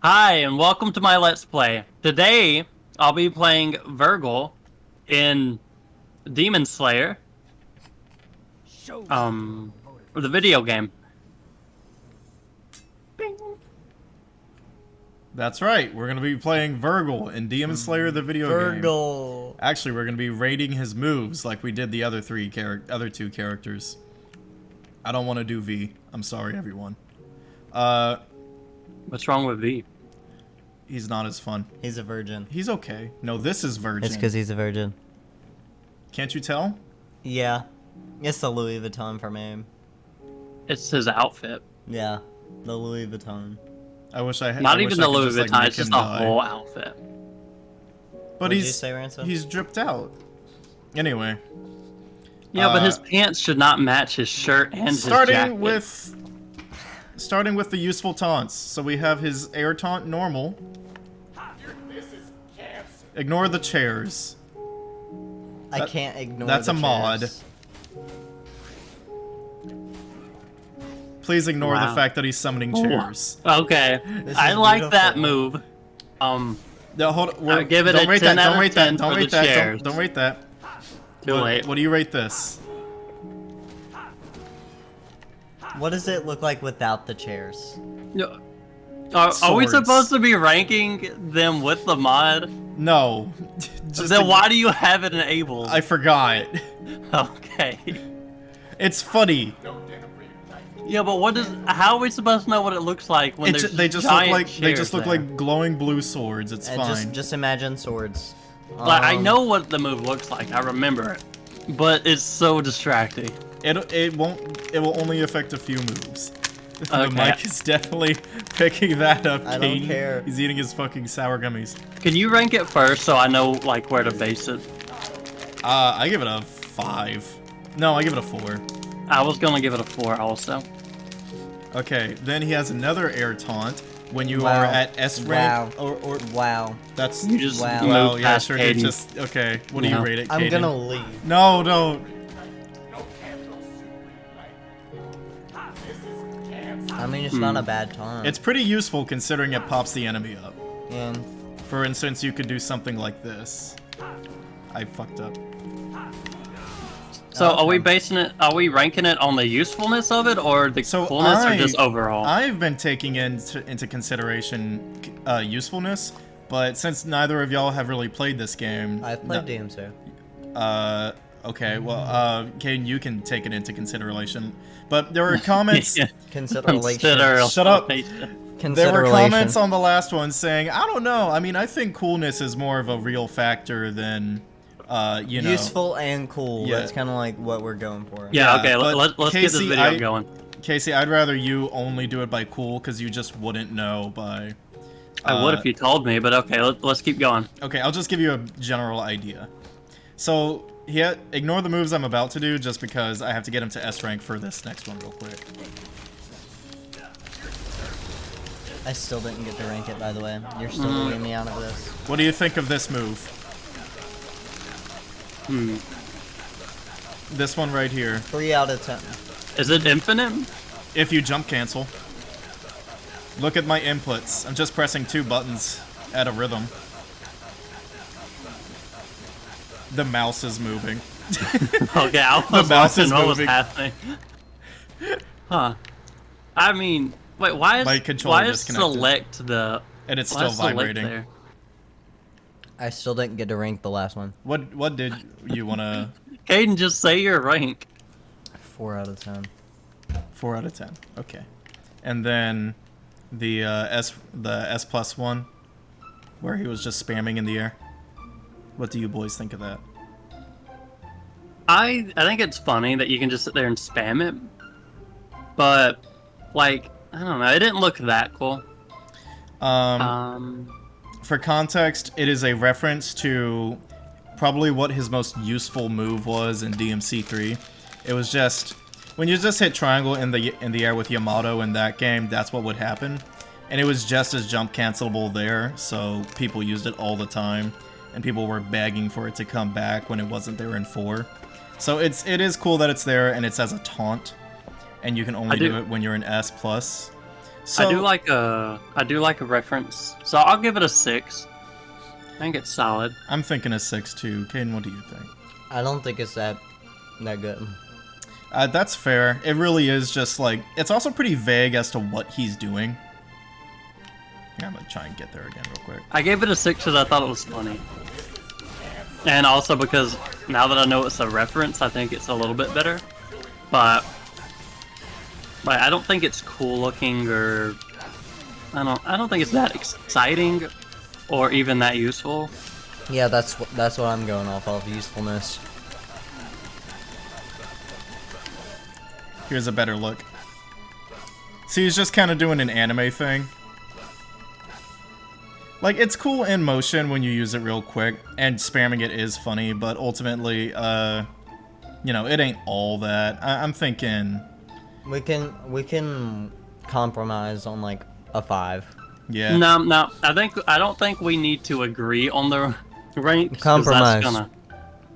Hi, and welcome to my Let's Play. Today, I'll be playing Vergil in Demon Slayer, the video game. Bing. That's right, we're going to be playing Vergil in Demon Slayer, the video game. Vergil. Actually, we're going to be rating his moves like we did the other two characters. I don't want to do V. I'm sorry, everyone. What's wrong with V? He's not as fun. He's a virgin. He's okay. No, this is Virgin. It's because he's a virgin. Can't you tell? Yeah. It's the Louis Vuitton for me. It's his outfit. Yeah. The Louis Vuitton. I wish I had. Not I even wish the I could Louis just, like, Vuitton, make it's just him the die. whole outfit. But What did you say, Ransom? he's dripped out. Anyway. Yeah, but his pants should not match his shirt and his jacket. Starting with the useful taunts. So we have his air taunt normal. Ignore the chairs. I can't ignore That's the a mod. chairs. Please ignore Wow. the fact that he's summoning chairs. Okay, This I is like that beautiful. move. No, hold on. give it don't a rate 10 that. out Don't of rate 10 that. Don't for rate the that. chairs. Don't rate that. Too late. What do you rate this? What does it look like without the chairs? No. Are we Swords. supposed to be ranking them with the mod? No. Just Then why do you have it enabled? I forgot. Okay. It's funny. Yeah, but how are we supposed to know what it looks like when there's They just giant look like chairs there? like glowing blue swords. It's And fine. just imagine swords. Like, I know what the move looks like. I remember it, but it's so distracting. It will only affect a few moves. The Okay. mic is definitely picking that up. I don't Katie. care. He's eating his fucking sour gummies. Can you rank it first so I know like where to base it? I give it a 5. No, I give it a 4. I was gonna give it a 4 also. Okay, then he has another air taunt when you Wow. are at S rank. Wow. Or Wow. that's You just Wow. moved well, yeah, past sure. Kaden. Just okay. What do Yeah. you rate it? I'm Kaden? gonna leave. No, don't. I mean, it's not a bad time. It's pretty useful considering it pops the enemy up. And For instance, you could do something like this. I fucked up. So are we Okay. basing it? Are we ranking it on the usefulness of it or the So coolness or just overall? I've been taking into consideration usefulness, but since neither of y'all have really played this game, I've played DMC. okay, well, Caden, you can take it into consideration. But there were comments. Yeah. Consideration. Shut up. There were comments on. on the last one saying, I don't know. I mean, I think coolness is more of a real factor than, you know. Useful and cool. Yeah. That's kind of like what we're going for. Yeah, okay, but let's get this Casey, video going. Casey, I'd rather you only do it by cool because you just wouldn't know by. I would if you told me, but okay, let's keep going. Okay, I'll just give you a general idea. So, ignore the moves I'm about to do just because I have to get him to S rank for this next one real quick. I still didn't get to rank it, by the way. You're still leaving me out of this. What do you think of this move? This one right here. 3 out of 10. Is it infinite? If you jump cancel. Look at my inputs. I'm just pressing 2 buttons at a rhythm. The mouse is moving. Okay, I was mouse is watching what was moving. happening. Huh. I mean, wait, why My is controller disconnected. select the And it's why still is select vibrating. there? I still didn't get to rank the last one. What did you want to... Caden, just say your rank. 4 out of 10. 4 out of 10. Okay. And then the S plus one, where he was just spamming in the air. What do you boys think of that? I think it's funny that you can just sit there and spam it, but like I don't know, it didn't look that cool. For context, it is a reference to probably what his most useful move was in DMC3. It was just when you just hit triangle in the air with Yamato in that game, that's what would happen. And it was just as jump cancelable there, so people used it all the time, and people were begging for it to come back when it wasn't there in 4. So it is cool that it's there and it's as a taunt, and you can only do it when you're in S+. So, I do like a reference, so I'll give it a 6. I think it's solid. I'm thinking a 6 too. Caden, what do you think? I don't think it's that good. That's fair. It really is just like, it's also pretty vague as to what he's doing. Here, I'm gonna try and get there again real quick. I gave it a 6 because I thought it was funny. And also because now that I know it's a reference, I think it's a little bit better. But like, I don't think it's cool looking, or I don't think it's that exciting or even that useful. Yeah, that's what I'm going off of, usefulness. Here's a better look. See, he's just kind of doing an anime thing. Like, it's cool in motion when you use it real quick, and spamming it is funny, but ultimately, you know, it ain't all that. I'm thinking... We can compromise on, like, a 5. Yeah. No, I don't think we need to agree on the ranks. 'cause Compromise. That's gonna...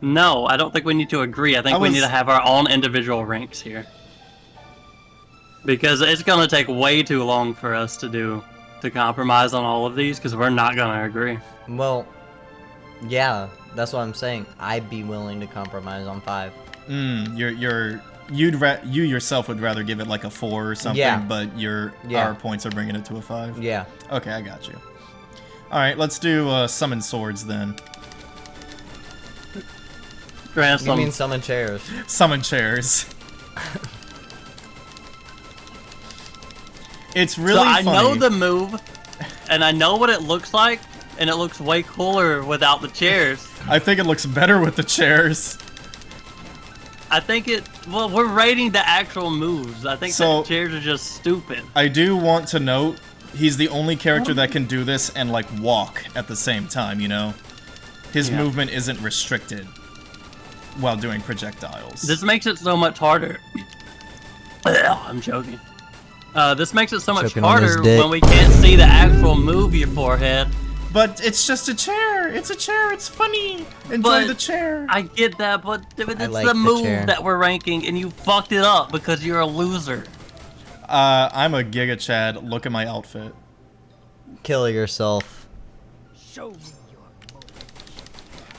No, I don't think we need to agree. I think we need to have our own individual ranks here. Because it's gonna take way too long for us to compromise on all of these, because we're not gonna agree. Well, yeah, that's what I'm saying. I'd be willing to compromise on 5. You yourself would rather give it like a 4 or something, Yeah. but our points are bringing it to a 5. Yeah. Okay, I got you. Alright, let's do summon swords then. You mean summon chairs? Summon chairs. It's really funny. I know the move, and I know what it looks like, and it looks way cooler without the chairs. I think it looks better with the chairs. I think well, we're rating the actual moves. I think the chairs are just stupid. I do want to note, he's the only character that can do this and, like, walk at the same time, you know? His movement isn't restricted while doing projectiles. This makes it so much harder. I'm joking. This makes it so much harder when we can't see the actual move your forehead. But it's just a chair. It's a chair. It's funny. Enjoy the chair. I get that, but it's like the move chair. that we're ranking, and you fucked it up because you're a loser. I'm a Giga Chad. Look at my outfit. Kill yourself.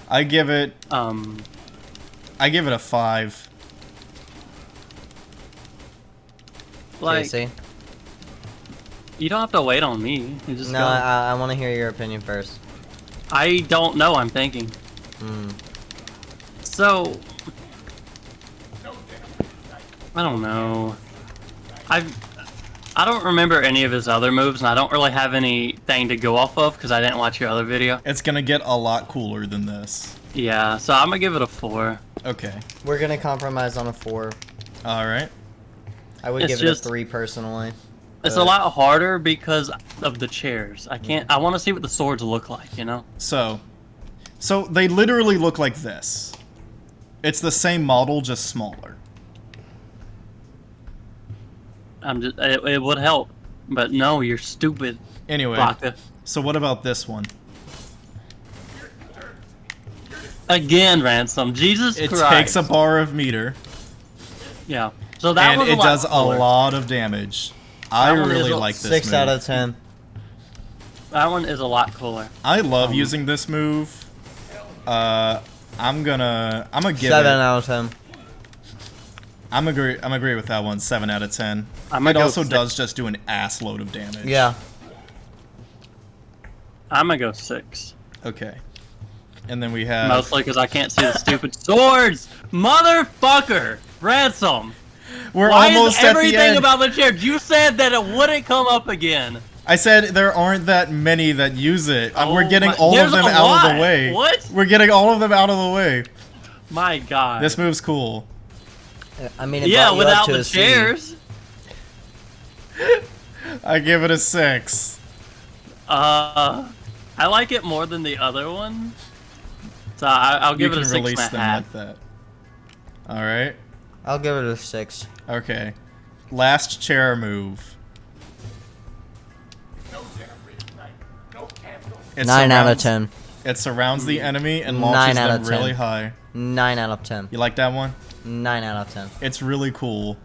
I give it a 5. Like, Casey? you don't have to wait on me. You just No, go. I want to hear your opinion first. I don't know. I'm thinking. So, I don't know. I don't remember any of his other moves, and I don't really have anything to go off of because I didn't watch your other video. It's gonna get a lot cooler than this. Yeah, so I'm gonna give it a 4. Okay. We're gonna compromise on a 4. All right. I would give it a 3 personally. It's a lot harder because of the chairs. I want to see what the swords look like, you know? So they literally look like this. It's the same model, just smaller. It would help, but no, you're stupid. Anyway, Baka. so what about this one? Again, Ransom. Jesus It Christ. takes a bar of meter. Yeah. So that and was it does cooler. a lot of damage. I really like this 6 move. out of 10. That one is a lot cooler. I love using this move. I'm gonna give 7 it. out of 10. I'm agree with that one. 7 out of 10. I'm It gonna go also 6. does just do an ass load of damage. Yeah. I'm gonna go 6. Okay. And then we have. Mostly because I can't see the stupid swords, motherfucker. Ransom. We're Why almost is at the everything end. about the chairs? You said that it wouldn't come up again. I said there aren't that many that use it. We're getting all There's of them a out lot. of the way. What? We're getting all of them out of the way. My God. This move's cool. I mean, it Yeah, brought you up without to the a C. chairs. I give it a 6. I like it more than the other one. So I'll give it a 6.5. like that. All right. I'll give it a 6. Okay. Last chair move. It 9 out of surrounds- 10. It surrounds the enemy and 9 launches out them of 10. really high. 9 out of 10. You like that one? 9 out of 10. It's really cool.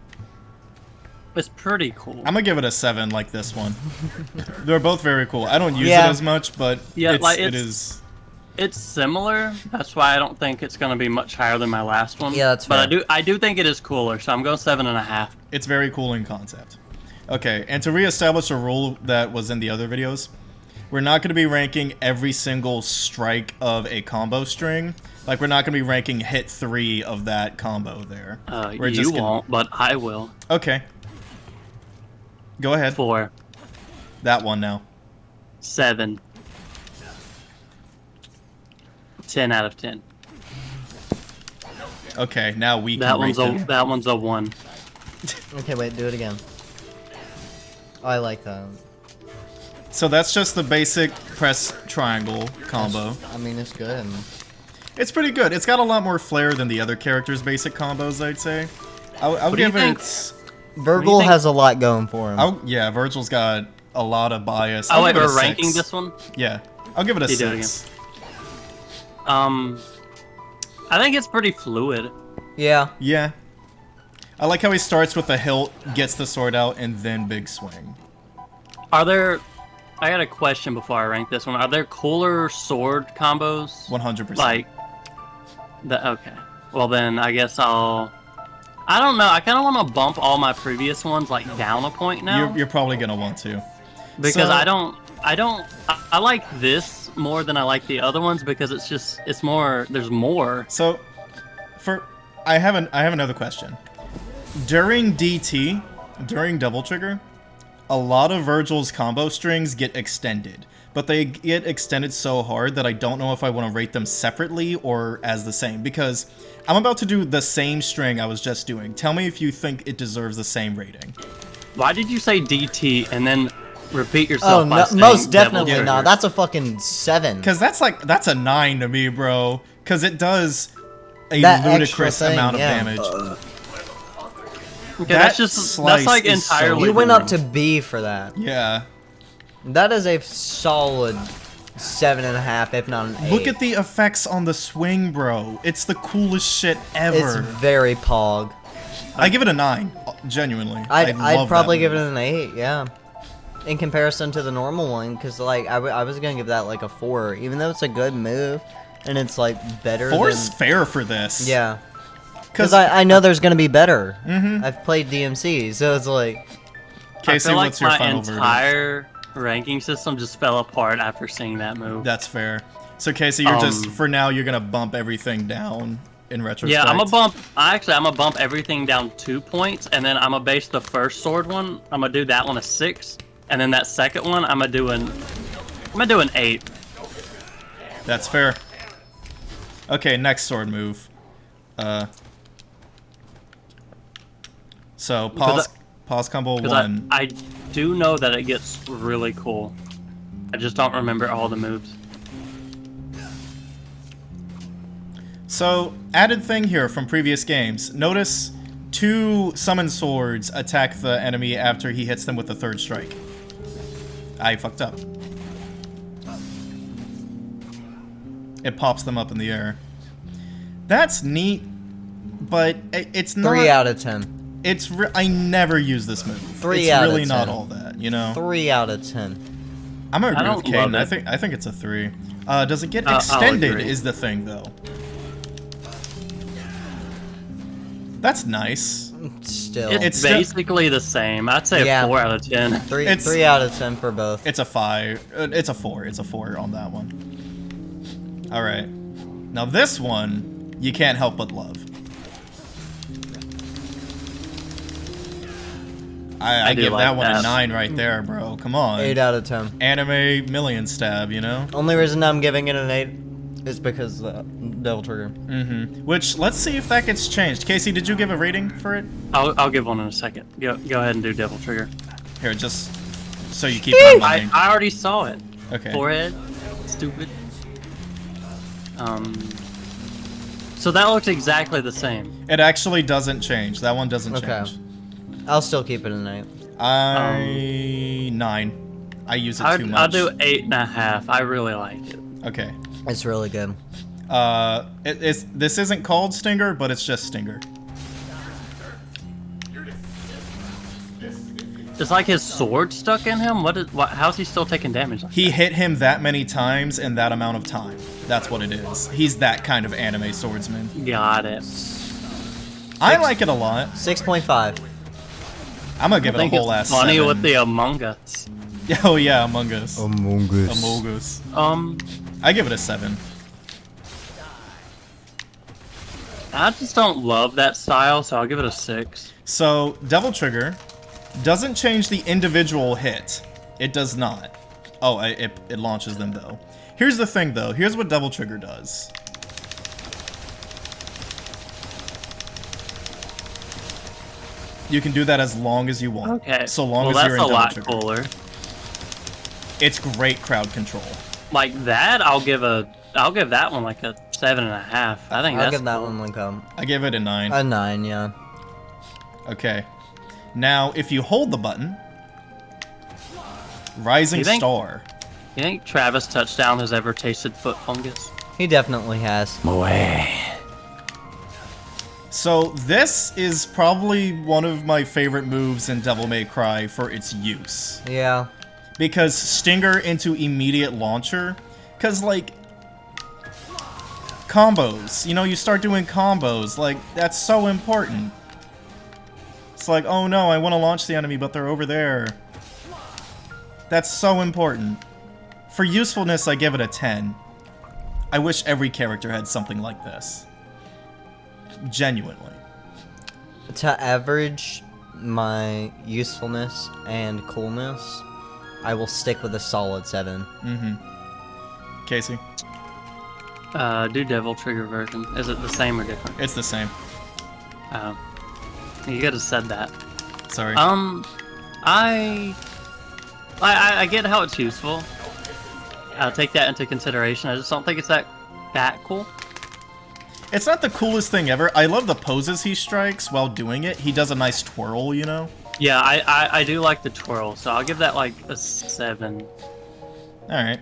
It's pretty cool. I'm gonna give it a 7, like this one. They're both very cool. I don't use Yeah. it as much, but Yeah, it is. It's similar. That's why I don't think it's gonna be much higher than my last one. Yeah, that's But fair. I do think it is cooler. So I'm going 7.5. It's very cool in concept. Okay, and to reestablish a rule that was in the other videos, we're not going to be ranking every single strike of a combo string. Like, we're not going to be ranking hit 3 of that combo there. We're You just gonna... won't, but I will. Okay. Go ahead. 4, That one now. 7, 10 out of 10. Okay, now we can That rate them. that one's a 1. Okay, wait, do it again. Oh, I like that. So that's just the basic press triangle combo. I mean, it's good. It's pretty good. It's got a lot more flair than the other characters' basic combos, I'd say. I'll What do you give think? it... Virgil has a lot going for him. Yeah, Virgil's got a lot of bias. Oh I'll wait, give it a we're ranking 6. this one? Yeah, I'll give it a You do it 6. I think it's pretty fluid. Yeah. Yeah. I like how he starts with the hilt, gets the sword out, and then big swing. Are there... I got a question before I rank this one. Are there cooler sword combos? 100%. Like... Okay. Well then, I guess I'll... I don't know. I kind of want to bump all my previous ones, like, down a point now. You're probably going to want to. Because So- I like this more than I like the other ones because it's more, there's more. So, I have another question. During DT, during Double Trigger, a lot of Virgil's combo strings get extended. But they get extended so hard that I don't know if I want to rate them separately or as the same. Because I'm about to do the same string I was just doing. Tell me if you think it deserves the same rating. Why did you say DT and then repeat yourself Oh, by no, saying most Devil definitely Trigger? not. That's a fucking 7. Because that's a 9 to me, bro. Because it does a That ludicrous extra thing, amount of yeah. damage. Okay, That that's slice like is so entirely You went up different. to B for that. Yeah. That is a solid 7.5, if not an 8. Look at the effects on the swing, bro. It's the coolest shit ever. It's very pog. I give it a 9, genuinely. I'd love probably that give it move. an 8, yeah. In comparison to the normal one, because like I was gonna give that like a 4, even though it's a good move, and it's like better. 4's than... fair for this. Yeah. Because I know there's gonna be better. I've played DMC, so it's like. Casey, I feel like what's your my final verdict? entire ranking system just fell apart after seeing that move. That's fair. So Casey, you're just for now you're gonna bump everything down in retrospect. Yeah, I'm gonna bump everything down 2 points, and then I'm gonna base the first sword one. I'm gonna do that one a 6, and then that second one I'm gonna do an 8. That's fair. Okay, next sword move. So pause combo 1. I do know that it gets really cool. I just don't remember all the moves. So, added thing here from previous games. Notice 2 summon swords attack the enemy after he hits them with the 3rd strike. I fucked up. It pops them up in the air. That's neat, but it's not... 3 out of 10. I never use this move. 3 it's out of really 10. not all that, you know? 3 out of 10. I'm gonna agree I with don't love Caden. it. I think it's a 3. Does it get I'll extended agree. is the thing, though. That's nice. Still. It's still- basically the same. I'd say Yeah. a 4 out of 10. 3 out of 10 for both. It's a 5. It's a 4. It's a 4 on that one. Alright. Now this one, you can't help but love. I do give like that one a that. 9 right there, bro. Come on. 8 out of 10. Anime million stab, you know? Only reason I'm giving it an 8 is because Devil Trigger. Which, let's see if that gets changed. Casey, did you give a rating for it? I'll give one in a second. Go ahead and do Devil Trigger. Here, just so you keep it in mind. I already saw it. Okay. Forehead. Stupid. So that looks exactly the same. It actually doesn't change. That one doesn't Okay. change. I'll still keep it an 8. 9. I use it too much. I'll do 8.5. I really like it. Okay. It's really good. This isn't called Stinger, but it's just Stinger. Is like his sword stuck in him? How's he still taking damage? Like He hit him that many times in that amount of time. That's what it is. He's that kind of anime swordsman. Got it. I like it a lot. 6.5. I'm gonna give it a whole ass Funny 7. with the Among Us. Oh yeah, Among Us. Among Us. Among Us. I give it a 7. I just don't love that style, so I'll give it a 6. So, Devil Trigger doesn't change the individual hit. It does not. Oh, it launches them, though. Here's the thing, though. Here's what Devil Trigger does. You can do that as long as you want. Okay. So long well, as you're in that's a Devil lot Trigger. cooler. It's great crowd control. Like that, I'll give that one like a 7.5. I think I'll that's give that cool. one like I give it a 9. a 9, yeah. Okay. Now, if you hold the button, Rising Star. You think Travis Touchdown has ever tasted foot fungus? He definitely has. So this is probably one of my favorite moves in Devil May Cry for its use. Yeah. Because Stinger into immediate launcher, because like, combos, you know, you start doing combos, like, that's so important. It's like, oh no, I want to launch the enemy, but they're over there. That's so important. For usefulness, I give it a 10. I wish every character had something like this. Genuinely. To average my usefulness and coolness, I will stick with a solid 7. Mm-hmm. Casey? Do Devil Trigger version. Is it the same or different? It's the same. You could have said that. Sorry. I get how it's useful. I'll take that into consideration. I just don't think it's that cool. It's not the coolest thing ever. I love the poses he strikes while doing it. He does a nice twirl, you know? Yeah, I do like the twirl, so I'll give that like a 7. Alright.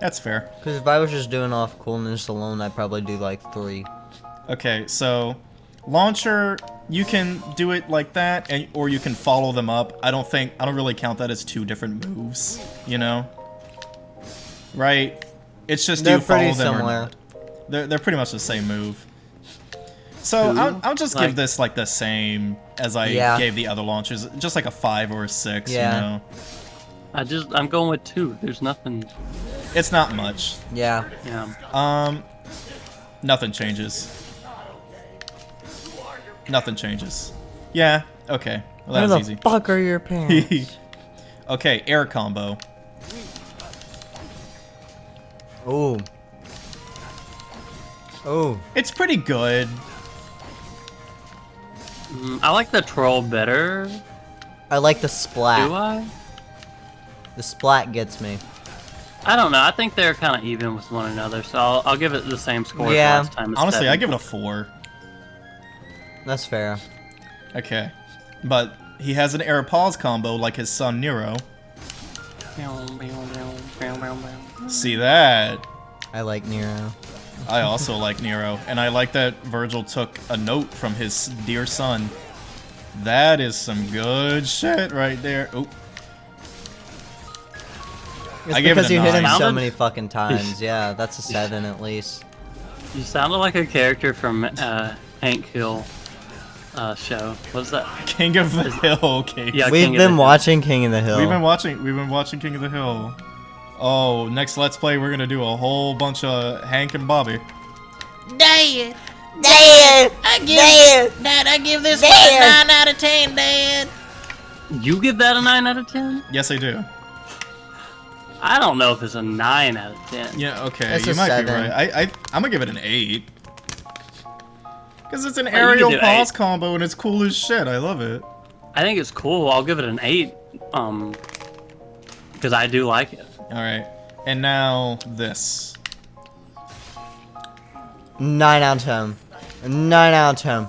That's fair. Because if I was just doing off coolness alone, I'd probably do like 3. Okay, so launcher, you can do it like that, or you can follow them up. I don't really count that as 2 different moves, you know? Right? It's just They're you follow pretty them or similar. not. They're pretty much the same move. So I'll just give this like the same as I gave the other launchers, just like a 5 or a 6. Yeah. You know. I'm going with 2. There's nothing. It's not much. Yeah. Yeah. Nothing changes. Nothing changes. Yeah. Okay. Well, that Where was the easy. fuck are your parents? Okay, air combo. Ooh. Oh. It's pretty good. I like the twirl better. I like the splat. Do I? The splat gets me. I don't know. I think they're kind of even with one another, so I'll give it the same score Yeah. as last time. Honestly, I give it a 4. That's fair. Okay. But he has an air pause combo like his son Nero. See that? I like Nero. I also like Nero, and I like that Vergil took a note from his dear son. That is some good shit right there. Oop. It's I give it because a you hit him 9. so many fucking times. Yeah, that's a 7 at least. You sounded like a character from Hank Hill show. What's that? King of the Hill. Okay. Yeah, We've King of the been Hill. watching King of the Hill. We've been watching King of the Hill. Oh, next Let's Play, we're gonna do a whole bunch of Hank and Bobby. Dad, Dad! I give this one a 9 out of 10, Dad. You give that a 9 out of 10? Yes, I do. I don't know if it's a 9 out of 10. Yeah, okay, That's you a might 7. be right. I'm gonna give it an 8. Because it's an you can aerial do pause 8. combo and it's cool as shit. I love it. I think it's cool. I'll give it an 8. Because I do like it. Alright. And now this. 9 out of 10. 9 out of 10.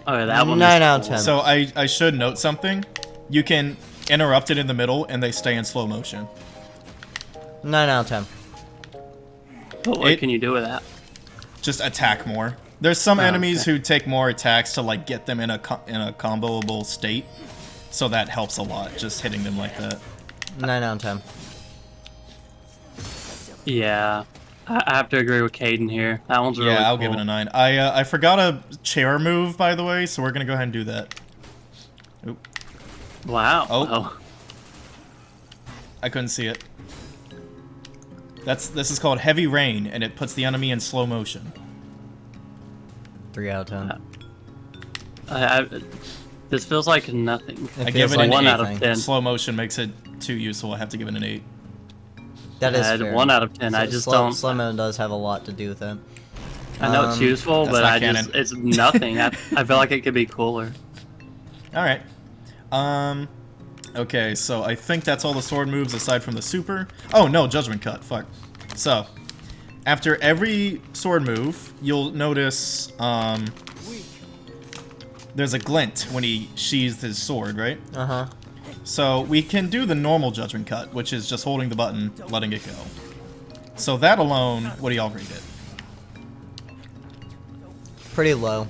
Oh, yeah, that one 9 is out of cool. 10. So I should note something. You can interrupt it in the middle and they stay in slow motion. 9 out of 10. But what It- can you do with that? Just attack more. There's some enemies okay. who take more attacks to like get them in a comboable state. So that helps a lot, just hitting them like that. 9 out of 10. Yeah, I have to agree with Caden here. That one's really Yeah, I'll cool. give it a 9. I forgot a chair move, by the way, so we're gonna go ahead and do that. Oop. Wow. Oh. I couldn't see it. This is called Heavy Rain, and it puts the enemy in slow motion. 3 out of 10. This feels like nothing. I give it an 1 8. out of 10. Slow motion makes it too useful. I have to give it an 8. That is fair. 1 out of 10. I just don't. Slow mo does have a lot to do with it. I know it's useful, That's but not canon. it's nothing. I feel like it could be cooler. All right. Okay, so I think that's all the sword moves aside from the super. Oh no, judgment cut. Fuck. So, after every sword move, you'll notice there's a glint when he sheathes his sword, right? Uh-huh. So we can do the normal judgment cut, which is just holding the button, letting it go. So that alone, what do y'all rate it? Pretty low.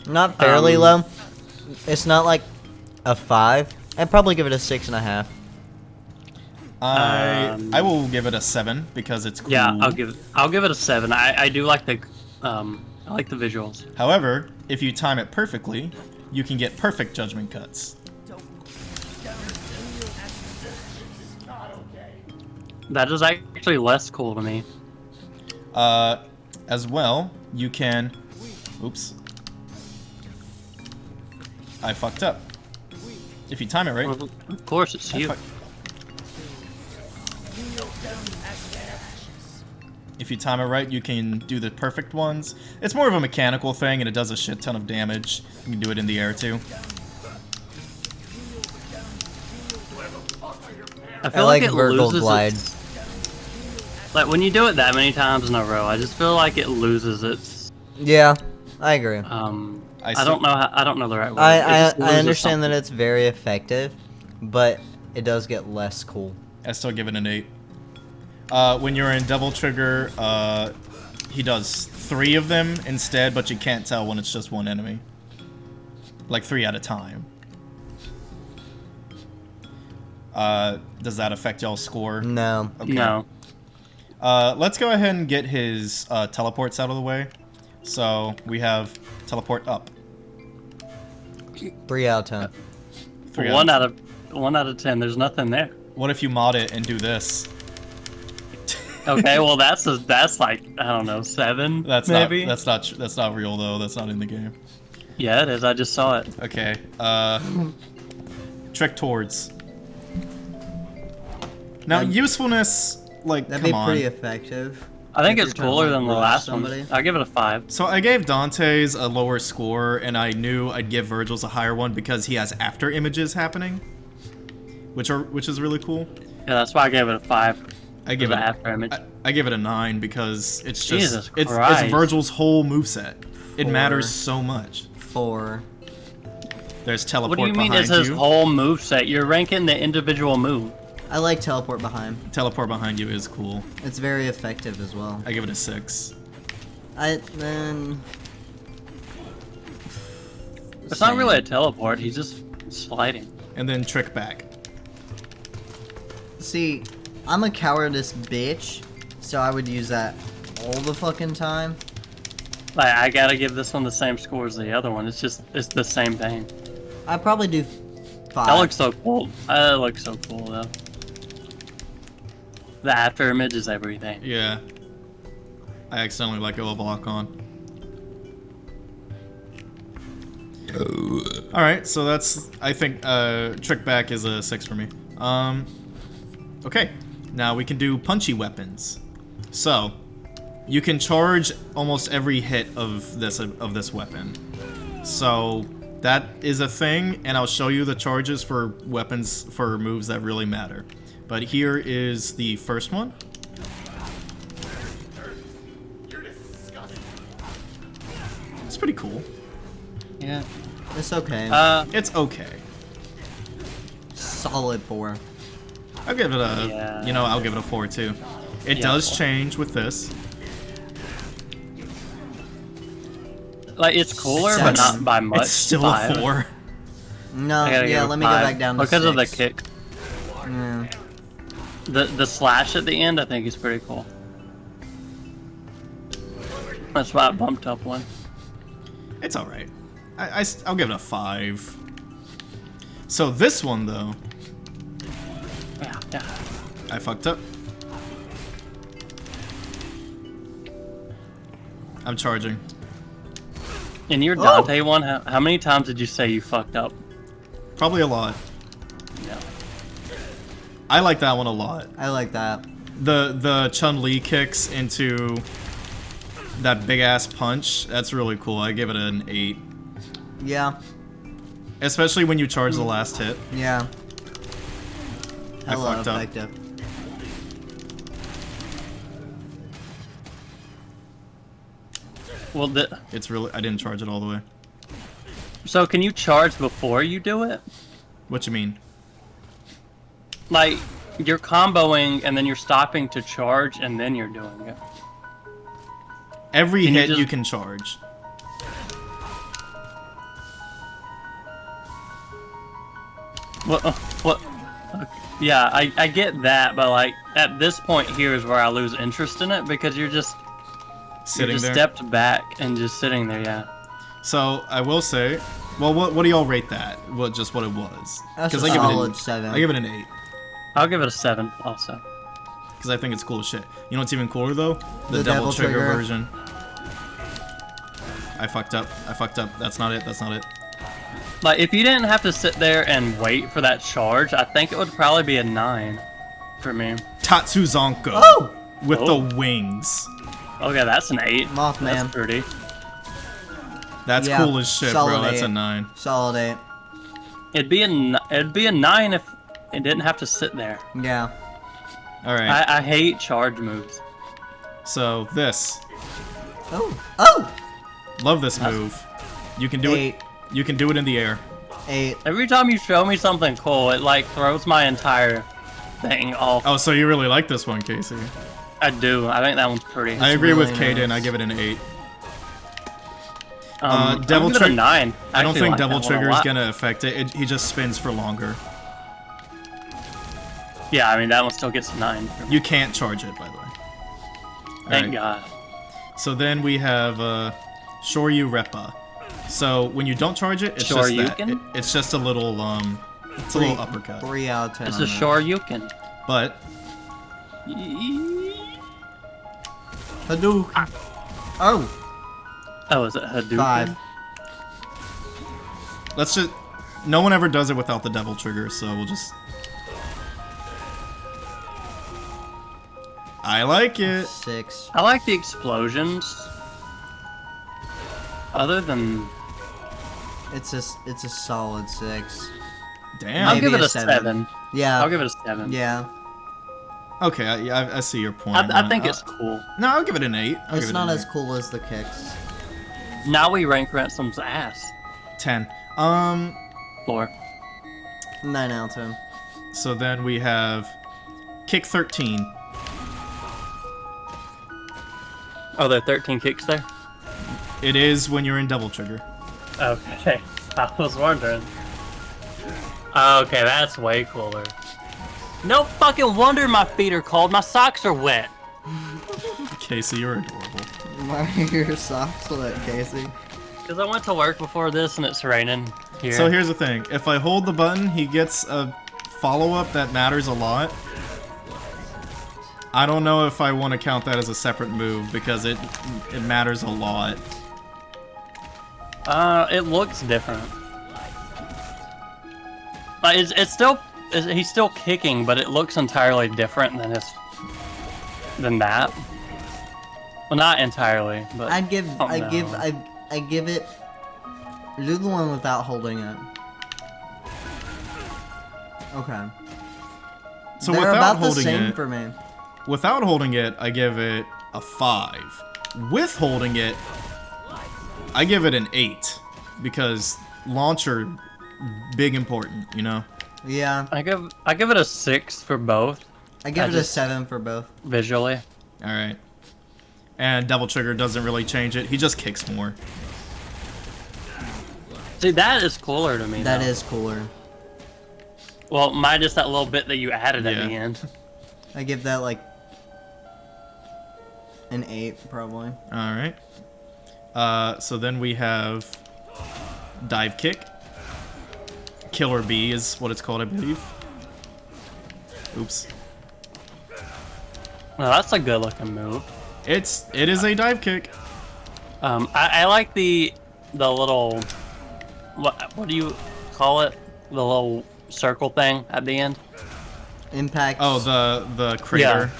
Not fairly low. It's not like a 5. I'd probably give it a 6.5. I will give it a 7 because it's cool. Yeah, I'll give it a 7. I do like the I like the visuals. However, if you time it perfectly, you can get perfect judgment cuts. That is actually less cool to me. As well, you can... Oops. I fucked up. If you time it right... Well, of course, it's you. If you time it right, you can do the perfect ones. It's more of a mechanical thing, and it does a shit ton of damage. You can do it in the air, too. I feel like like it Vergil loses glide. its... Like, when you do it that many times in a row, I just feel like it loses its... Yeah, I agree. I don't know how, I don't know the right word. I understand that it's very effective, but it does get less cool. I still give it an 8. When you're in double trigger, he does 3 of them instead, but you can't tell when it's just one enemy. Like 3 at a time. Does that affect y'all's score? No. Okay. No. Let's go ahead and get his teleports out of the way. So we have teleport up. 3 out of 10. 3 1 out of 10. There's nothing there. What if you mod it and do this? Okay, well that's like, I don't know, 7. That's maybe. Not that's not real though. That's not in the game. Yeah, it is. I just saw it. Okay. Trick towards. Now usefulness, like, That'd come be on. pretty effective. I think If it's you're trying to, cooler like, than the rush last somebody. one. I'll give it a 5. So I gave Dante's a lower score, and I knew I'd give Vergil's a higher one because he has after images happening, which is really cool. Yeah, that's why I gave it a 5. I give the it after image. I give it a 9 because it's just Jesus it's Christ. Vergil's whole moveset. It 4. matters so much. 4. There's teleport What do you mean behind it's his you. whole move set? You're ranking the individual move. I like teleport behind. Teleport behind you is cool. It's very effective as well. I give it a 6. Then It's not really a teleport. He's just sliding. And then trick back. see, I'm a cowardice bitch, so I would use that all the fucking time. Like, I gotta give this one the same score as the other one. It's the same thing. I'd probably do 5. That looks so cool. That looks so cool though. The after image is everything. Yeah. I accidentally let go of lock-on. Alright, so that's, I think, trick back is a 6 for me. Okay, now we can do punchy weapons. So, you can charge almost every hit of this weapon. So, that is a thing, and I'll show you the charges for weapons, for moves that really matter. But here is the first one. It's pretty cool. Yeah. It's okay. It's okay. Solid 4. I'll give it a, Yeah. you know, I'll give it a 4 too. It Yeah. does change with this. Like, it's cooler, but not by much. It's still 5. a 4. No, I gotta yeah, give it let me go 5 back down to because of the 6. kick. Yeah. The slash at the end, I think, is pretty cool. That's why I bumped up one. It's alright. I'll give it a 5. So this one, though, Yeah. I fucked up. I'm charging. In your Dante one, how many times did you say you fucked up? Probably a lot. No. I like that one a lot. I like that. The Chun-Li kicks into that big ass punch, that's really cool. I give it an 8. Yeah. Especially when you charge the last hit. Yeah. I fucked up. Effective. Well, It's really, I didn't charge it all the way. so can you charge before you do it? What you mean? Like, you're comboing and then you're stopping to charge and then you're doing it. Every Can you hit just- you can charge. What? Okay. Yeah, I get that, but like at this point here is where I lose interest in it because you're just Sitting there. stepped back and just sitting there. Yeah. So I will say, well, what do y'all rate that? Well, just what it was. That's a I give solid it 7. I give it an 8 I'll give it a 7 also. because I think it's cool as shit. You know what's even cooler though? The Devil Devil Trigger Trigger. version. I fucked up. That's not it. That's not it. Like if you didn't have to sit there and wait for that charge, I think it would probably be a 9 for me. Tatsuzanko. Oh! With Oh. the wings. Okay, that's an 8. Mothman. That's pretty. That's Yeah, cool as shit, bro. solid That's a 8. 9. Solid 8. It'd be a 9 if it didn't have to sit there. Yeah. All right. I hate charge moves. So this. Oh! Oh! Love this move. You can do 8. it. You can do it in the air. 8. Every time you show me something cool, it like throws my entire thing off. Oh, so you really like this one, Casey? I do. I think that one's pretty. I agree with really Kaden. nice. I give it an 8. I'm Devil gonna give it a Trigger- 9. I don't actually think like Devil that one a Trigger is lot. gonna affect it. He just spins for longer. Yeah, I mean that one still gets a 9. You can't charge it, by the way. Thank Alright. God. So then we have Shoryu Repa. So when you don't charge it, it's just that. Shoryuken? It's just a little it's a little uppercut. 3 out of 10. It's on a that. Shoryuken. But Hadouken. Oh! Oh, is it Hadouken? 5. let's just. No one ever does it without the Devil Trigger, so we'll just. I like it. 6. I like the explosions. Other than, It's a solid 6. Damn. I'll Maybe give it a a 7. 7. Yeah. I'll give it a 7. Yeah. Okay, I see your point. I think it's cool. No, I'll give it an 8. I'll It's give it not an as 8. cool as the kicks. Now we rank Ransom's ass. 10. 4. 9 out of 10. So then we have Kick 13. Oh, there are 13 kicks there? It is when you're in Devil Trigger. Okay. I was wondering. Okay, that's way cooler. No fucking wonder my feet are cold. My socks are wet. Casey, you're adorable. Why are your socks wet, Casey? Because I went to work before this and it's raining here. So here's the thing. If I hold the button, he gets a follow-up that matters a lot. I don't know if I want to count that as a separate move because it matters a lot. It looks different. Like it's still he's still kicking, but it looks entirely different than that. Well, not entirely, but I give no. it. Do the one without holding it. Okay. So They're without about the holding same it, for me. without holding it, I give it a 5. With holding it, I give it an 8 because launcher, big important, you know. Yeah. I give it a 6 for both I give I it just- a 7 for both. visually. All right. And Devil Trigger doesn't really change it. He just kicks more. See, that is cooler to me. That though. is cooler. Well, minus that little bit that you added at Yeah. the end. I give that like an 8 probably. Alright. So then we have dive kick. Killer bee is what it's called, I believe. Oops. Well, that's a good looking move. It is a dive kick. I like the little what do you call it? The little circle thing at the end. Impact. Oh, the crater.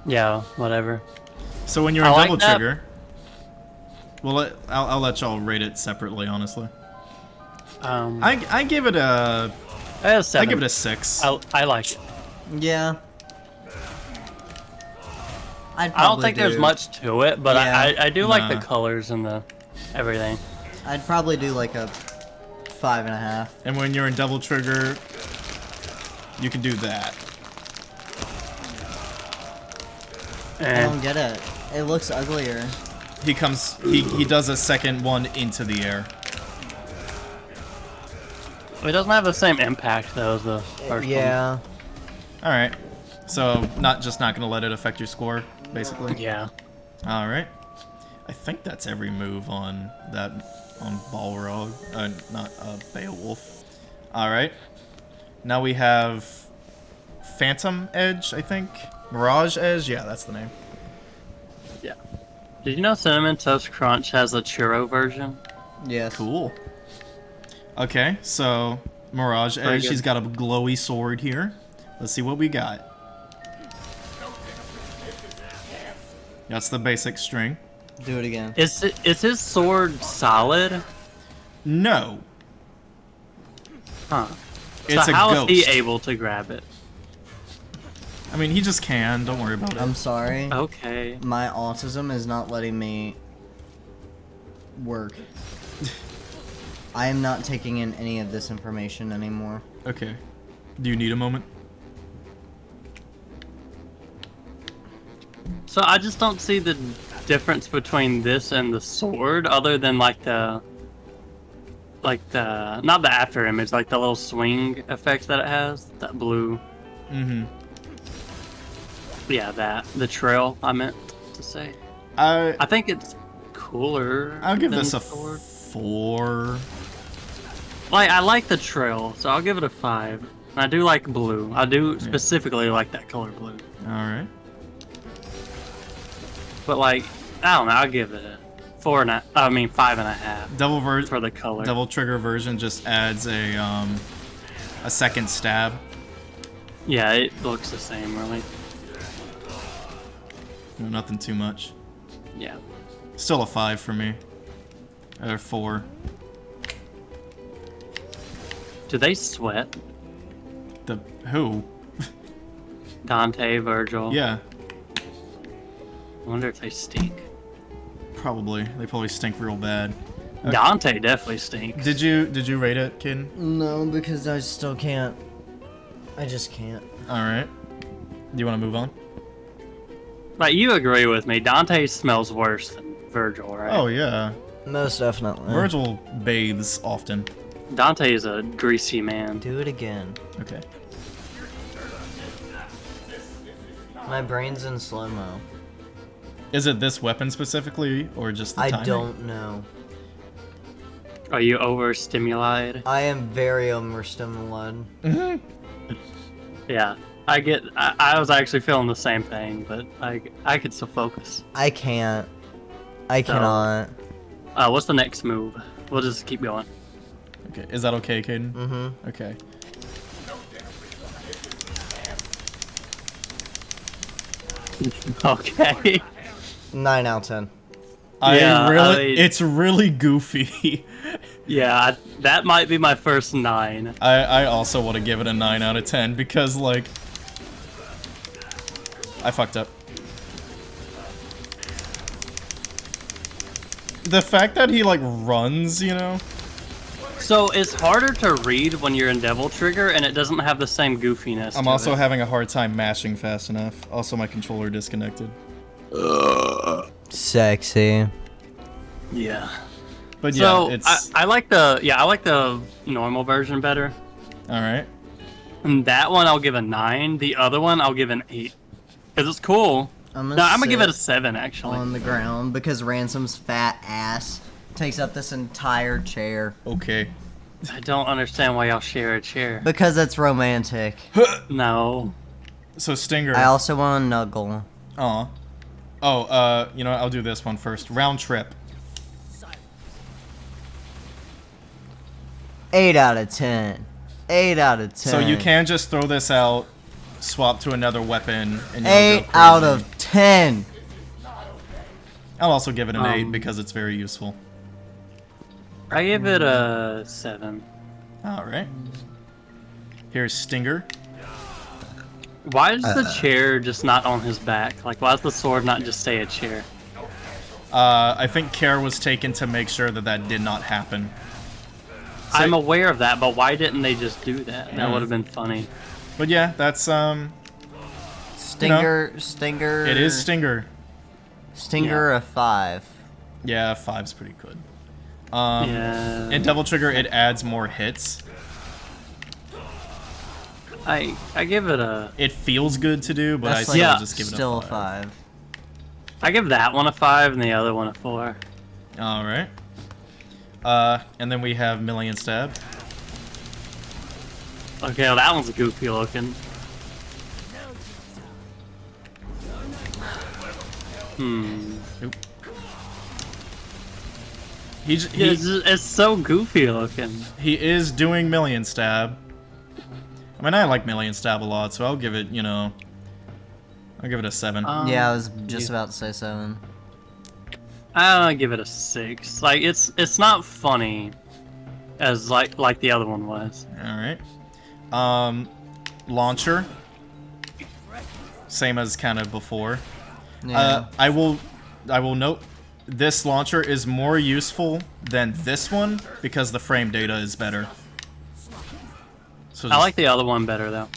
Yeah, whatever. So when you're in I like double that. trigger, well, I'll let y'all rate it separately, honestly. I give it a I 7. give it a 6. I like it. Yeah. I don't think there's much to it, but Yeah. I do like the Nah. colors and the everything. I'd probably do like a 5.5. And when you're in double trigger, you can do that. I And don't get it. It looks uglier. He does a second one into the air. it doesn't have the same impact though as the first Yeah. All right. So not gonna let it affect your score, basically. one. Yeah. All right. I think that's every move on Balrog, not Beowulf. All right. Now we have Phantom Edge, I think. Mirage Edge, yeah, that's the name. Yeah. Did you know Cinnamon Toast Crunch has a churro version? Yes. Cool. Okay, so Mirage Edge, good. she's got a glowy sword here. Let's see what we got. That's the basic string. Do it again. Is his sword solid? No, Huh. it's so a how ghost. is he able to grab it? I mean, he just can. Don't worry about it. I'm sorry. Okay. My autism is not letting me work. I am not taking in any of this information anymore. Okay. Do you need a moment? So I just don't see the difference between this and the sword, other than like the not the after image, like the little swing effect that it has, that blue. Mm-hmm. Yeah, the trail I meant to say. I I think it's cooler. I'll give than this a the sword. 4. Like, I like the trail, so I'll give it a 5. And I do like blue. I do specifically like that color blue. All right. But like, I don't know. I'll give it a 5.5 for the color. Double trigger version just adds a second stab. Yeah, it looks the same, really. No, nothing too much. Yeah. Still a 5 for me. Or 4. Do they sweat? The who? Dante, Vergil. Yeah, I wonder if they stink. probably. They probably stink real bad. Okay. Dante definitely stinks. Did you rate it, kid? No, because I still can't. I just can't. All right. Do you want to move on? Like, you agree with me. Dante smells worse than Vergil, right? Oh yeah. Most definitely. Vergil bathes often. Dante is a greasy man. Do it again. Okay. My brain's in slow-mo. Is it this weapon specifically, or just the I timing? don't know. Are you overstimulated? I am very overstimulated. Yeah. I was actually feeling the same thing, but I could still focus. I can't. I cannot. What's the next move? We'll just keep going. Okay. Is that okay, Caden? Mm-hmm. Okay. Okay. 9 out of 10. It's really goofy. Yeah, that might be my first 9. I also want to give it a 9 out of 10 because, like, I fucked up. The fact that he, like, runs, you know? So it's harder to read when you're in Devil Trigger, and it doesn't have the same goofiness. I'm to also it. having a hard time mashing fast enough. Also, my controller disconnected. Sexy. Yeah. But yeah, So it's I like the normal version better. all right. And that one I'll give a 9. The other one I'll give an 8. Because it's cool. I'm No, I'm gonna give it a sit 7 actually. on the ground because Ransom's fat ass takes up this entire chair. Okay. I don't understand why y'all share a chair. Because it's romantic. No. So Stinger. I also want a Nuggle. Aw. Oh, you know what? I'll do this one first. Round trip. 8 out of 10. 8 out of 10. So you can just throw this out, swap to another weapon, and you'll 8 go out crazy. of 10. I'll also give it an 8 because it's very useful. I give it a 7. Alright. Here's Stinger. Why is the chair just not on his back? Like, why does the sword not just stay a chair? I think care was taken to make sure that that did not happen. So, I'm aware of that, but why didn't they just do that? That would have been funny. but yeah, that's Stinger. it is Stinger. Stinger a 5. Yeah, 5's pretty good. Yeah. In Devil Trigger, it adds more hits. I give it a... It feels good to do, but That's I like still just give it still a 5. I give that one a 5 and the other one a 4. Alright. And then we have Million Stab. Okay, well, that one's goofy looking. Oop. It's so goofy looking. He is doing Million Stab. I mean, I like Million Stab a lot, so I'll give it, you know, I'll give it a 7. Yeah, I was just about to say 7. I'll give it a 6. Like, it's not funny as like the other one was. Alright. Launcher. Same as kind of before. Yeah. I will note this launcher is more useful than this one because the frame data is better. So I like the other one better though.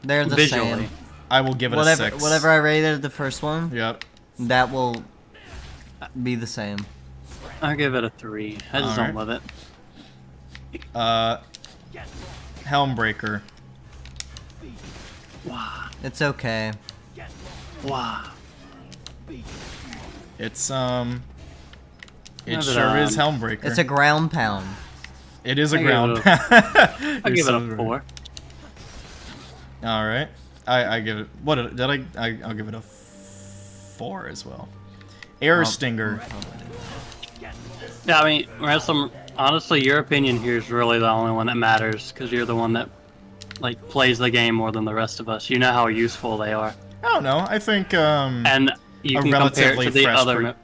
They're the Visually. same. I will give it a 6. Whatever I rated the first one, Yep. that will be the same. I'll give it a 3. I just don't love it. Helmbreaker. Wow. It's okay. Wow. It's Yeah, it but, sure is Helmbreaker. It's a ground pound. It is a I give ground. it I'll give it a 4. All right. I give it. What did I'll give it a 4 as well. Air Stinger. Yeah, I mean, honestly, your opinion here is really the only one that matters because you're the one that like plays the game more than the rest of us. You know how useful they are, I don't know. I think and you a can compare it relatively to the fresh other.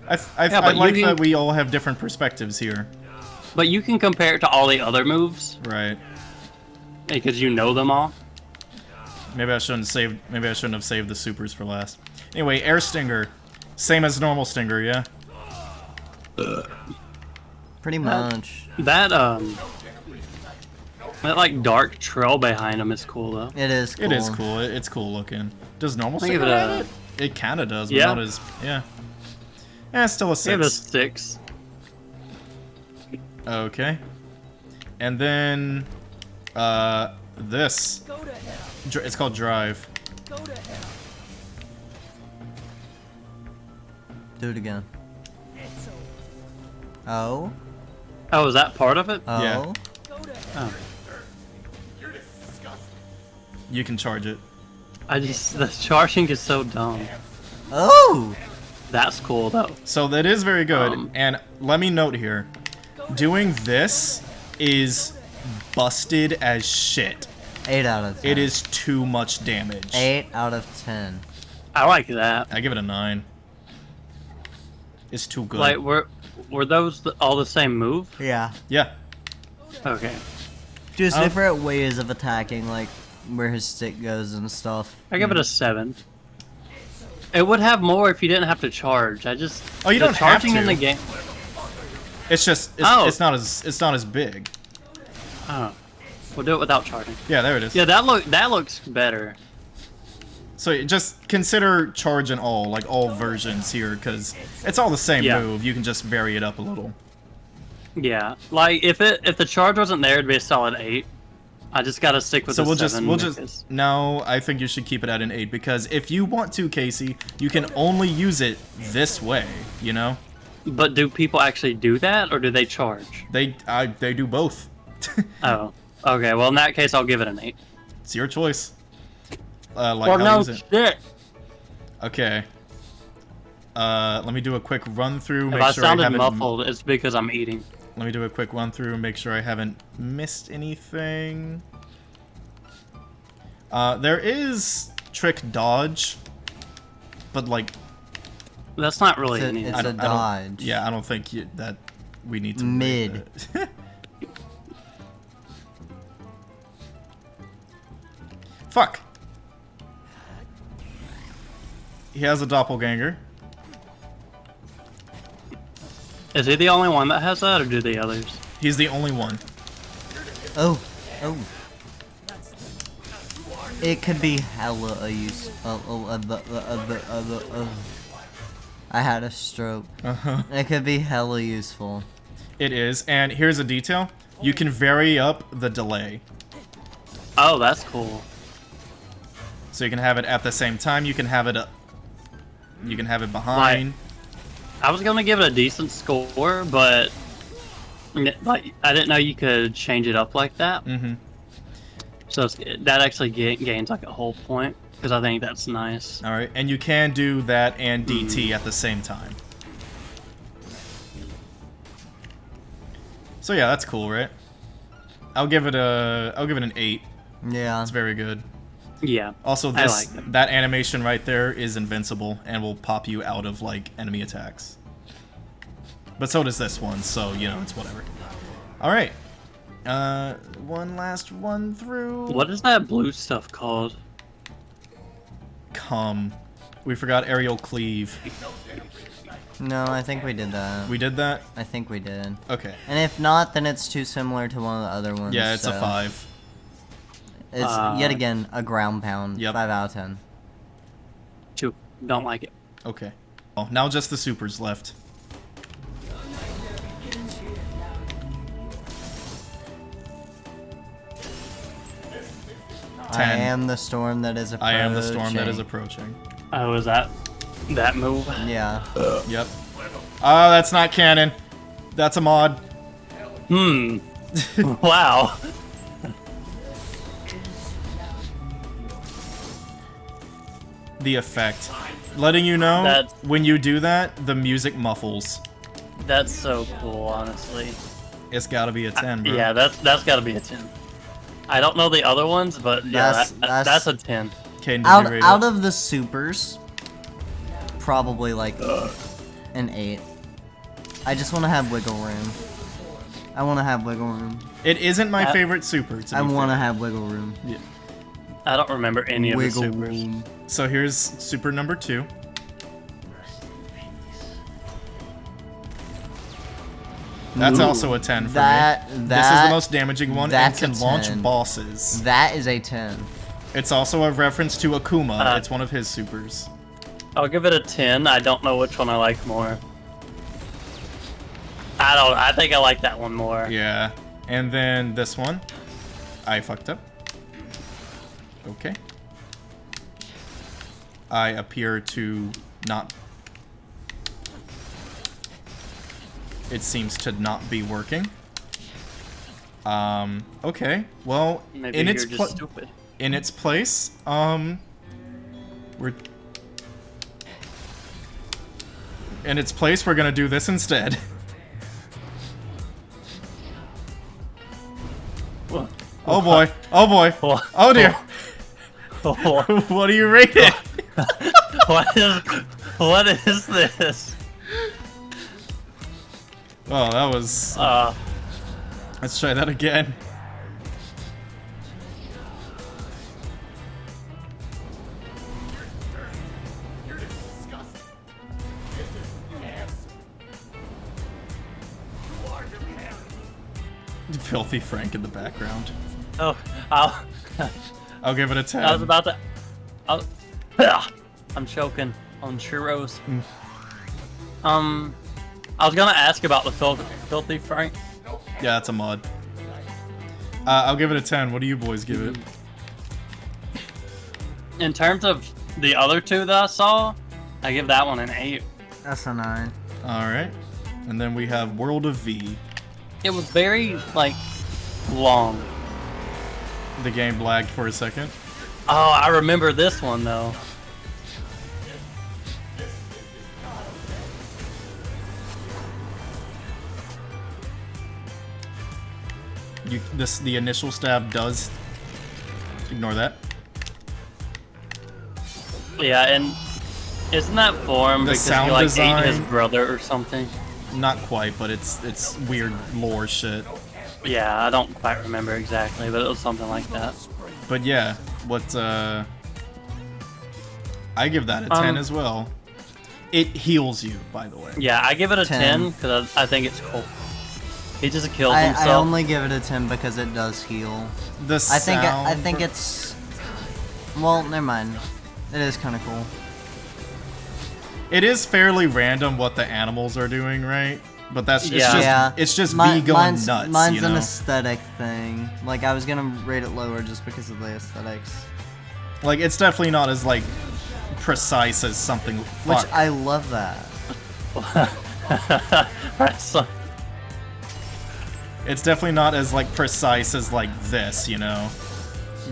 I but like you that can- we all have different perspectives here. But you can compare it to all the other moves Right. because you know them all. Maybe I shouldn't have saved the supers for last. Anyway, Air Stinger. Same as normal Stinger, yeah? Pretty much. That like dark trail behind him is cool though. It is cool. It is cool. It's cool looking. Does normal I give Stinger it have a- it? It kinda does, but Yeah. not as... Yeah. It's still a 6. Give it a 6. Okay. And then... this. It's called Drive. Do it again. Oh? Oh, is that part of it? Oh? Yeah. Oh. You can charge it. The charging is so dumb. Oh! That's cool though. So that is very good. Um, And let me note here. Doing this is busted as shit. 8 out of 10. It is too much damage. 8 out of 10. I like that. I give it a 9. It's too good. Like, were those all the same move? Yeah. Yeah. Okay. Just Um, different ways of attacking, like where his stick goes and stuff. I give it a 7. It would have more if you didn't have to charge. Oh, you the don't have charging to. in the game. It's just Oh. it's not as big. Oh, we'll do it without charging. Yeah, there it is. Yeah, that looks better. So just consider charge and all, like all versions here, because it's all the same move. You can just vary it up a little. Yeah, like if the charge wasn't there, it'd be a solid 8. I just gotta stick with the 7. No, I think you should keep it at an 8, because if you want to, Casey, you can only use it this way, you know? But do people actually do that, or do they charge? They do both. Oh, okay. Well, in that case, I'll give it an 8. It's your choice. Well, no shit. Okay. Let me do a quick run through. If I sounded muffled, it's because I'm eating. Let me do a quick run through and make sure I haven't missed anything. There is trick dodge, but like that's not really it's a dodge. Yeah, I don't think that we need to mid. Fuck. He has a doppelganger. Is he the only one that has that, or do the others? He's the only one. Oh. It could be hella use. I had a stroke. It could be hella useful. It is, and here's a detail. You can vary up the delay. Oh, that's cool. So you can have it at the same time. You can have it. You can have it behind. I was gonna give it a decent score, but like I didn't know you could change it up like that. Mm-hmm. So that actually gains like a whole point, because I think that's nice. All right, and you can do that and DT at the same time. So yeah, that's cool, right? I'll give it an 8. Yeah, it's very good. Yeah. Also, that animation right there is invincible and will pop you out of like enemy attacks. But so does this one, so you know it's whatever. All right. One last run through. What is that blue stuff called? We forgot aerial cleave. No, I think we did that. We did that? I think we did. Okay. And if not, then it's too similar to one of the other ones. Yeah, it's a 5. It's yet again a ground pound. Yep. 5 out of 10. 2. Don't like it. Okay. Oh, now just the supers left. I am the storm that is approaching. I am the storm that is approaching. Oh, is that move? Yeah. Yep. Oh, that's not canon. That's a mod. Wow. The effect. Letting you know when you do that, the music muffles. That's so cool, honestly. It's gotta be a 10, bro. Yeah, that's gotta be a 10. I don't know the other ones, but yeah, that's a 10. Out of the supers, probably like an 8. I just want to have wiggle room. I want to have wiggle room. It isn't my favorite super. I want to have wiggle room. Yeah. I don't remember any of the supers. Room. So here's super number 2. That's also a 10 for me. This is the most damaging one and can launch bosses. That is a 10. It's also a reference to Akuma. It's one of his supers. I'll give it a 10. I don't know which one I like more. I think I like that one more. Yeah. And then this one. I fucked up. Okay. I appear to not... It seems to not be working. Okay. Well, maybe in you're its just stupid. In its place, we're gonna do this instead. Oh boy! Oh boy! Oh dear! What do you rate it? What is this? Oh, that was... Let's try that again. Filthy Frank in the background. Oh, I'll give it a 10. I was about to... Ugh, I'm choking on churros. I was gonna ask about the filthy Frank. Yeah, that's a mod. I'll give it a 10. What do you boys give it? In terms of the other two that I saw, I give that one an 8. That's a 9. Alright. And then we have World of V. It was very, like, long. The game lagged for a second. Oh, I remember this one, though. The initial stab does... Ignore that. Yeah, and isn't that form The because he, sound like, design- ate his brother or something? Not quite, but it's weird lore shit. Yeah, I don't quite remember exactly, but it was something like that. But yeah, what I give that a 10 as well. It heals you, by the way. Yeah, I give it a 10. 10 because I think it's cool. He just kills I himself. only give it a 10 because it does heal. The I sound... think it's... Well, never mind. It is kind of cool. It is fairly random what the animals are doing, right? But that's Yeah. it's just me going nuts, Mine's you know? an aesthetic thing. Like, I was gonna rate it lower just because of the aesthetics. Like, it's definitely not as, like, precise as something... Which, Fuck. I love that. That's like- It's definitely not as, like, precise as, like, this, you know?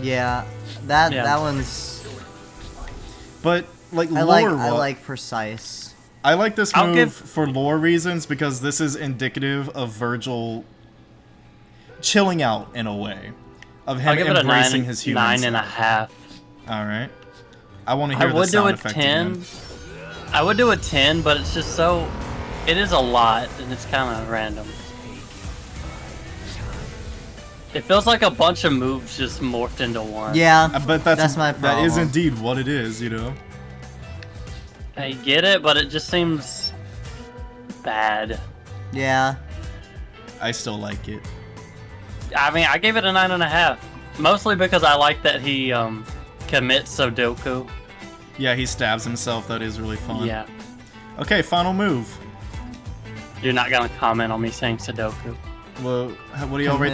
Yeah. That Yeah. one's... But, like, I lore... like precise. I like this I'll move give- for lore reasons because this is indicative of Vergil chilling out in a way. Of him I'll give it a embracing 9, his human 9.5. Alright. I want to I hear the would do sound a effect 10. again. I would do a 10, but it's just so... It is a lot, and it's kind of random. It feels like a bunch of moves just morphed into one. Yeah, But that's my that is problem. indeed what it is, you know? I get it, but it just seems... bad. Yeah. I still like it. I mean, I gave it a 9.5. Mostly because I like that he commits Sudoku. Yeah, he stabs himself. That is really fun. Yeah. Okay, final move. You're not gonna comment on me saying Sudoku. Well, what do y'all rate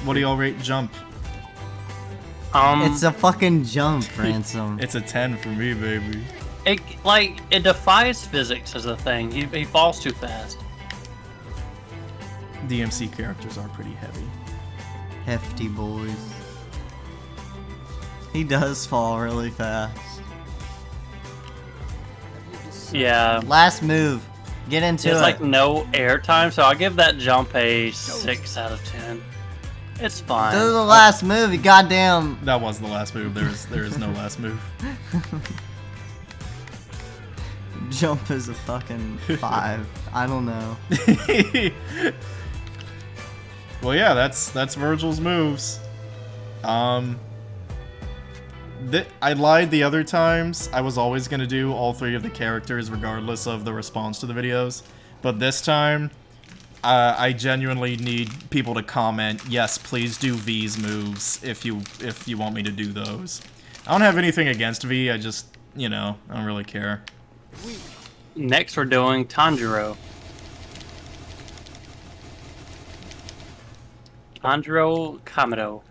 what do y'all rate jump? It's a fucking jump, Ransom. It's a 10 for me, baby. It defies physics as a thing. He falls too fast. DMC characters are pretty heavy. Hefty boys. He does fall really fast. Yeah. Last move. Get into There's it. like no air time, so I'll give that jump a 6 out of 10. It's fine. Do the last move, you goddamn. That was the last move. There is no last move. Jump is a fucking 5. I don't know. Well, yeah, that's Vergil's moves. I lied the other times. I was always gonna do all 3 of the characters regardless of the response to the videos. But this time, I genuinely need people to comment, yes, please do V's moves if you want me to do those. I don't have anything against V, I just, you know, I don't really care. Next we're doing Tanjiro. Tanjiro Kamado.